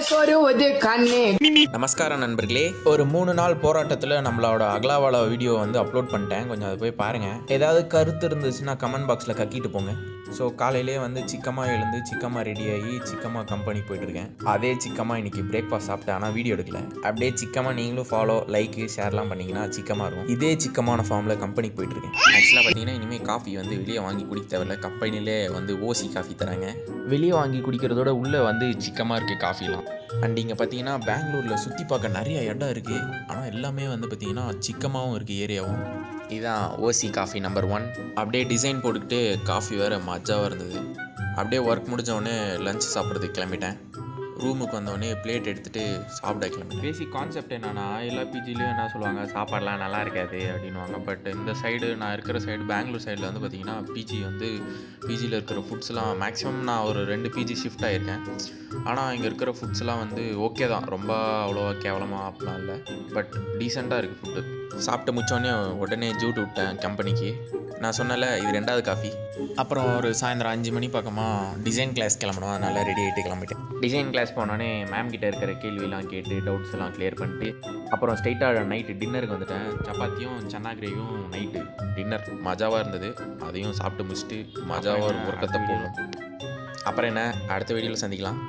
சொருவது கண்ணே. நமஸ்காரம் நண்பர்களே. ஒரு 3 நாள் போராட்டத்தில் நம்மளோட அகலாவாலா வீடியோ வந்து அப்லோட் பண்ணிட்டேன். கொஞ்சம் அதை போய் பாருங்கள். ஏதாவது கருத்து இருந்துச்சுன்னா கமெண்ட் பாக்ஸில் கக்கிட்டு போங்க. ஸோ காலையிலே வந்து சிக்கமாக எழுந்து சிக்கமாக ரெடியாகி சிக்கமாக கம்பெனி போயிட்டுருக்கேன். அதே சிக்கமாக இன்றைக்கி பிரேக்ஃபாஸ்ட் சாப்பிட்டேன், ஆனால் வீடியோ எடுக்கல. அப்படியே சிக்கமாக நீங்களும் ஃபாலோ லைக்கு ஷேர்லாம் பண்ணிங்கன்னா சிக்கமாக இருக்கும். இதே சிக்கமான ஃபார்மில் கம்பெனிக்கு போயிட்டுருக்கேன். ஆக்சுவலாக பார்த்தீங்கன்னா இனிமேல் காஃபி வந்து வெளியே வாங்கி குடிக்க தேவையில்ல. கம்பெனிலே வந்து ஓசி காஃபி தராங்க. வெளியே வாங்கி குடிக்கிறதோட உள்ளே வந்து சிக்கமாக இருக்குது காஃபிலாம். அண்ட் இங்கே பார்த்தீங்கன்னா பெங்களூரில் சுற்றி பார்க்க நிறைய இடம் இருக்குது. ஆனால் எல்லாமே வந்து பார்த்தீங்கன்னா சிக்கமாகவும் இருக்குது ஏரியாவும். இதுதான் ஓசி காஃபி நம்பர் 1. அப்படியே டிசைன் போட்டுக்கிட்டு காஃபி வேறு மஜாவாக இருந்தது. அப்படியே ஒர்க் முடிஞ்சவொடனே லஞ்ச் சாப்பிட்றதுக்கு கிளம்பிட்டேன். ரூமுக்கு வந்தோடனே பிளேட் எடுத்துகிட்டு சாப்பிட கிளம்பிட்டேன். பேசிக் கான்செப்ட் என்னென்னா, எல்லா பிஜிலையும் என்ன சொல்லுவாங்க, சாப்பாடெலாம் நல்லா இருக்காது அப்படின்வாங்க. பட் இந்த சைடு நான் இருக்கிற சைடு பெங்களூர் சைடில் வந்து பார்த்திங்கன்னா பிஜியில் இருக்கிற ஃபுட்ஸ்லாம் மேக்ஸிமம் நான் ஒரு 2 பிஜி ஷிஃப்ட் ஆகியிருக்கேன். ஆனால் இங்கே இருக்கிற ஃபுட்ஸ்லாம் வந்து ஓகே தான், ரொம்ப அவ்வளோவா கேவலமாக அப்படிலாம் இல்லை. பட் டீசெண்டாக இருக்குது ஃபுட்டு. சாப்பிட்டு முடிச்சோடனே உடனே ஜூட் விட்டேன் கம்பெனிக்கு. நான் சொன்னல இது 2வது காஃபி. அப்புறம் ஒரு சாயந்தரம் 5 மணி பக்கமாக டிசைன் கிளாஸ் கிளம்பணும், அதனால் ரெடி ஆகிட்டு கிளம்பிட்டேன். டிசைன் கிளாஸ் போனோடனே மேம் கிட்டே இருக்கிற கேள்வியெலாம் கேட்டு டவுட்ஸ் எல்லாம் கிளியர் பண்ணிட்டு அப்புறம் ஸ்ட்ரைட்டாக நைட்டு டின்னருக்கு வந்துட்டேன். சப்பாத்தியும் சன்னா கிரேவியும் நைட்டு டின்னர் மஜாவாக இருந்தது. அதையும் சாப்பிட்டு முடிச்சுட்டு மஜாவாக ஒரு ஒர்க்கத்தை போகணும். அப்புறம் என்ன, அடுத்த வீடியோவில் சந்திக்கலாம்.